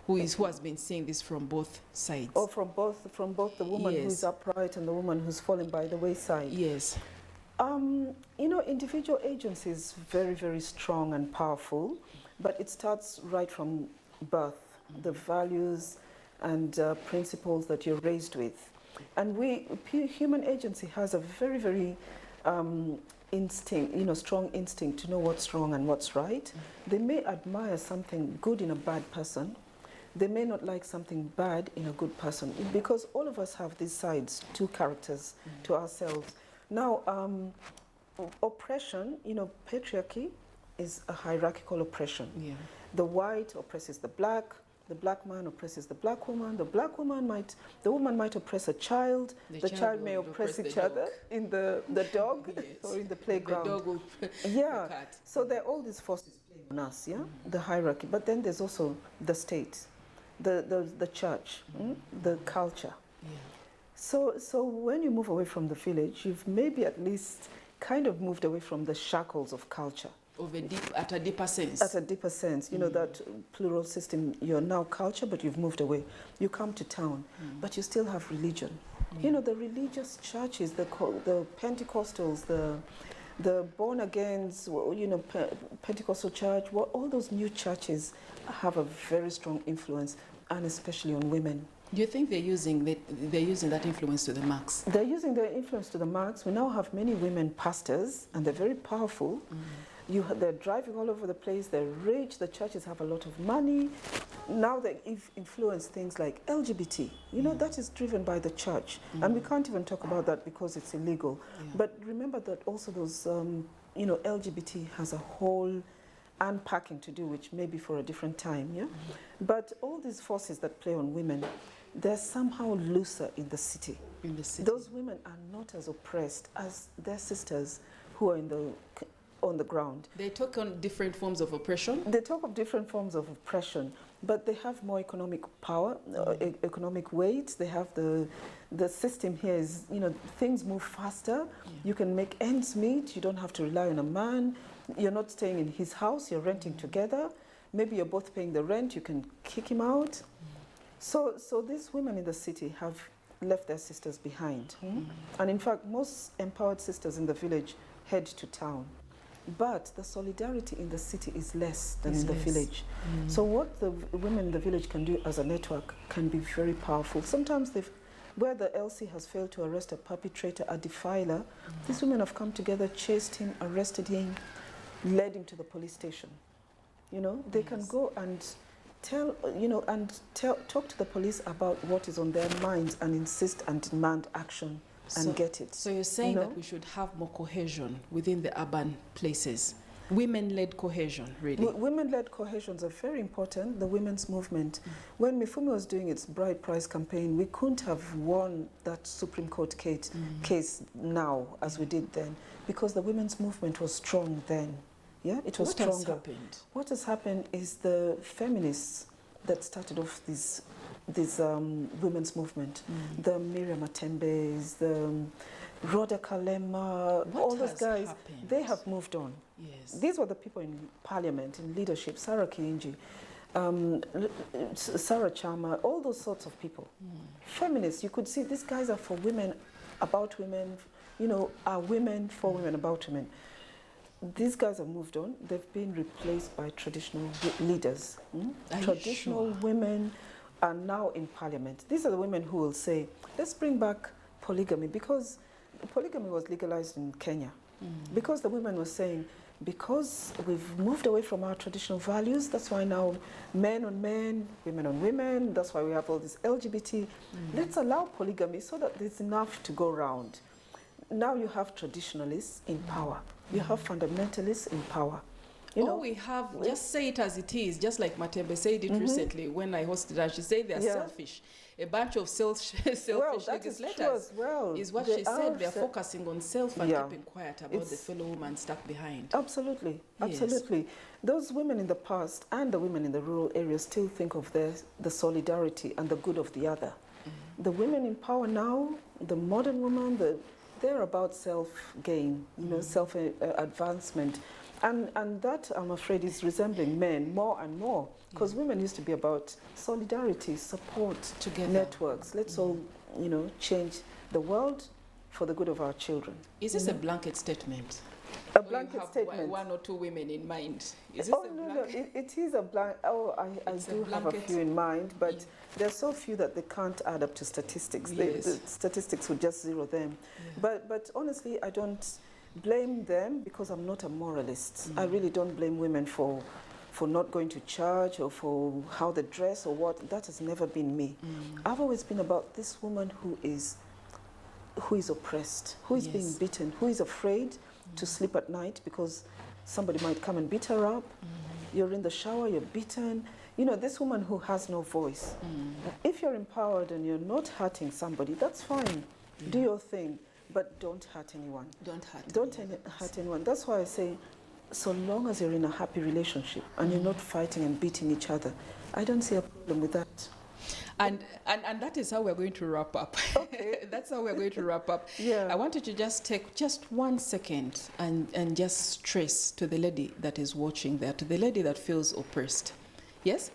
who has been seeing this from both sides? Oh, from both the woman who's upright and the woman who's falling by the wayside. Yes. Individual agency is very, very strong and powerful, but it starts right from birth, the values and principles that you're raised with. And human agency has a very, very instinct, strong instinct to know what's wrong and what's right. They may admire something good in a bad person. They may not like something bad in a good person, because all of us have these sides, two characters to ourselves. Now, oppression, patriarchy is a hierarchical oppression. Yeah. The white oppresses the black man oppresses the black woman, the woman might oppress a child, the child may oppress each other in the dog or in the playground. The dog will the cat. So there are all these forces playing on us, the hierarchy. But then there's also the state, the church, the culture. Yeah. So when you move away from the village, you've maybe at least kind of moved away from the shackles of culture. At a deeper sense. At a deeper sense. That plural system, you're now culture, but you've moved away. You come to town, but you still have religion. The religious churches, the Pentecostals, the born-agains, Pentecostal church, all those new churches have a very strong influence, and especially on women. Do you think they're using that influence to the max? They're using their influence to the max. We now have many women pastors, and they're very powerful. They're driving all over the place. They're rich. The churches have a lot of money. Now they influence things like LGBT. That is driven by the church, and we can't even talk about that because it's illegal. Yeah. But remember that also those, LGBT has a whole unpacking to do, which may be for a different time. Yeah. But all these forces that play on women, they're somehow looser in the city. Those women are not as oppressed as their sisters who are on the ground. They talk on different forms of oppression? They talk of different forms of oppression, but they have more economic power, economic weight. They have the system here is, things move faster. Yeah. You can make ends meet. You don't have to rely on a man. You're not staying in his house. You're renting together. Maybe you're both paying the rent. You can kick him out. So these women in the city have left their sisters behind. And in fact, most empowered sisters in the village head to town. But the solidarity in the city is less than in the village. So what the women in the village can do as a network can be very powerful. Sometimes where the LC has failed to arrest a perpetrator, a defiler, these women have come together, chased him, arrested him, led him to the police station. They can go and talk to the police about what is on their minds and insist and demand action. And get it. So you're saying that we should have more cohesion within the urban places. Women-led cohesion, really. Women-led cohesions are very important, the women's movement. When Mifumi was doing its Bride Prize campaign, we couldn't have won that Supreme Court case now as we did then, because the women's movement was strong then. Yeah, it was stronger. What has happened? What has happened is the feminists that started off this women's movement, the Miriam Atembes, the Rhoda Kalema, all those guys, they have moved on. Yes. These were the people in parliament, in leadership, Sarah Kiinji, Sarah Chama, all those sorts of people. Feminists, you could see these guys are for women, about women, are women for women, about women. these guys have moved on. They've been replaced by traditional leaders. Are you Traditional sure? women are now in parliament. These are the women who will say, let's bring back polygamy, because polygamy was legalized in Kenya. Because the women were saying, because we've moved away from our traditional values, that's why now men on men, women on women, that's why we have all this LGBT. Let's allow polygamy so that there's enough to go around. Now you have traditionalists in power. You have fundamentalists in power. You know, we have, just say it as it is, just like Matembe said it recently when I hosted her. She said they're selfish. A bunch of selfish that is true legislators as well. is what They she said. are They're focusing on self and keeping quiet about the It's- fellow woman stuck behind. Absolutely, Yes. absolutely. Those women in the past and the women in the rural areas still think of the solidarity and the good of the other. The women in power now, the modern woman, they're about self-gain, you know, self-advancement. And that, I'm afraid, is resembling men more and more. Because women used to be about solidarity, support, Together. networks. Let's all, you know, change the world for the good of our children. Is this a blanket statement? A Or you blanket have statement. one or two women in mind? Is this Oh, a no, blanket? it is a blank. Oh, I It's a do have a blanket. few in mind, but there's so few that they can't add up to statistics. Yes. The statistics would just zero them. But honestly, I don't blame them because I'm not a moralist. I really don't blame women for not going to church or for how they dress or what. That has never been me. I've always been about this woman who is oppressed, who is being beaten, who is afraid to sleep at night because somebody might come and beat her up. You're in the shower, you're beaten. You know, this woman who has no voice. If you're empowered and you're not hurting somebody, that's fine. Do your thing, but don't hurt anyone. Don't hurt. Don't hurt anyone. That's why I say, so long as you're in a happy relationship and you're not fighting and beating each other, I don't see a problem with that. And that is how we're going to wrap up. Okay. That's how we're going to wrap up. Yeah. I wanted to just take just 1 second and just stress to the lady that is watching there, to the lady that feels oppressed. Yes?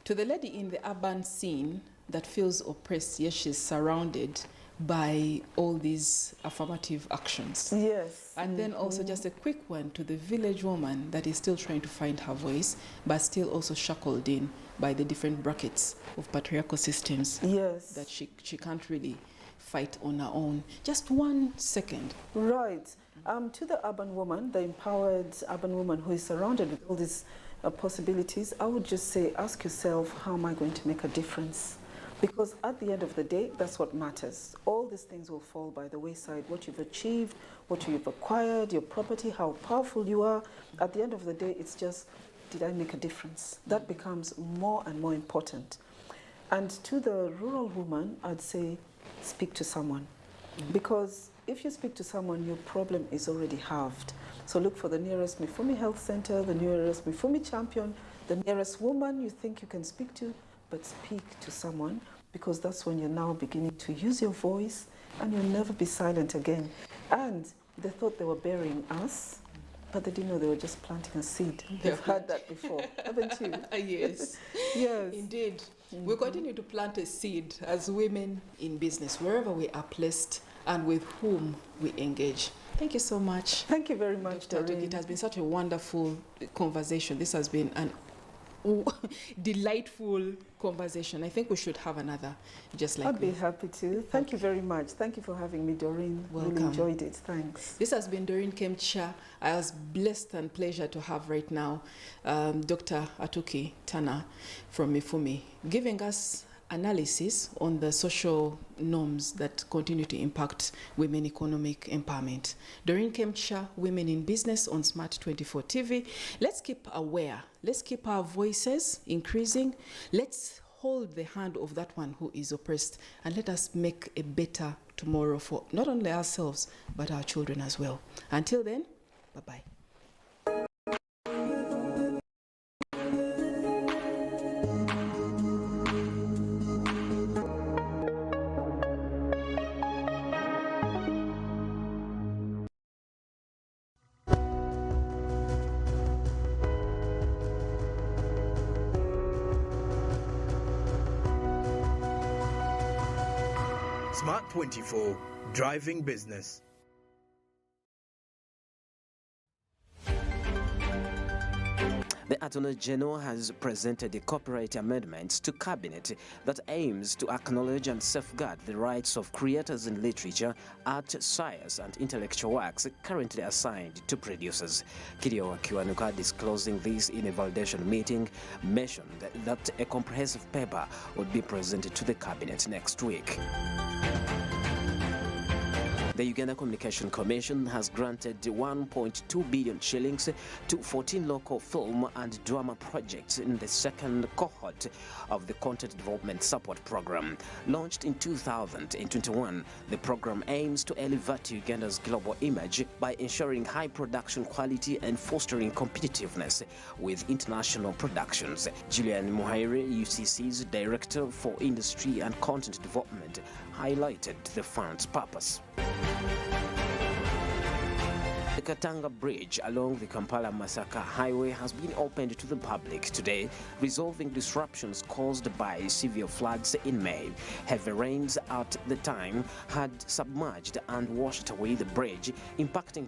To the lady in the urban scene that feels oppressed. Yes, she's surrounded by all these affirmative actions. Yes. And then also just a quick one to the village woman that is still trying to find her voice, but still also shackled in by the different brackets of patriarchal systems Yes. that she can't really fight on her own. Just 1 second. Right. To the urban woman, the empowered urban woman who is surrounded with all these possibilities, I would just say, ask yourself, how am I going to make a difference? Because at the end of the day, that's what matters. All these things will fall by the wayside. What you've achieved, what you've acquired, your property, how powerful you are. At the end of the day, it's just, did I make a difference? That becomes more and more important. And to the rural woman, I'd say, speak to someone. Because if you speak to someone, your problem is already halved. So look for the nearest Mifumi Health Center, the nearest Mifumi champion, the nearest woman you think you can speak to, but speak to someone, because that's when you're now beginning to use your voice and you'll never be silent again. And they thought they were burying us, but they didn't know they were just planting a seed. You've heard that before, haven't you? Yes. Yes. Indeed. We continue to plant a seed as women in business, wherever we are placed and with whom we engage. Thank you so much. Thank you very much, Dr. Atuki. Doreen. It has been such a wonderful conversation. This has been an delightful conversation. I think we should have another just like I'd be this. happy to. Thank you very much. Thank you for having me, Doreen. Welcome. Really enjoyed it. Thanks. This has been Doreen Kemcha. I was blessed and pleasure to have right now Dr. Atuki Tana from Mifumi giving us analysis on the social norms that continue to impact women economic empowerment. Doreen Kemcha, Women in Business on Smart 24 TV. Let's keep aware. Let's keep our voices increasing. Let's hold the hand of that one who is oppressed, and let us make a better tomorrow for not only ourselves, but our children as well. Until then, bye-bye. Smart 24, driving business. The Attorney General has presented the copyright amendments to Cabinet that aims to acknowledge and safeguard the rights of creators in literature, art, science, and intellectual works currently assigned to producers. Kirio Kiwanuka, disclosing this in a validation meeting, mentioned that a comprehensive paper would be presented to the Cabinet next week. The Uganda Communication Commission has granted 1.2 billion shillings to 14 local film and drama projects in the second cohort of the Content Development Support Program. Launched in 2021, the program aims to elevate Uganda's global image by ensuring high production quality and fostering competitiveness with international productions. Julian Muhaire, UCC's Director for Industry and Content Development, highlighted the fund's purpose. The Katanga Bridge along the Kampala-Masaka Highway has been opened to the public today, resolving disruptions caused by severe floods in May. Heavy rains at the time had submerged and washed away the bridge, impacting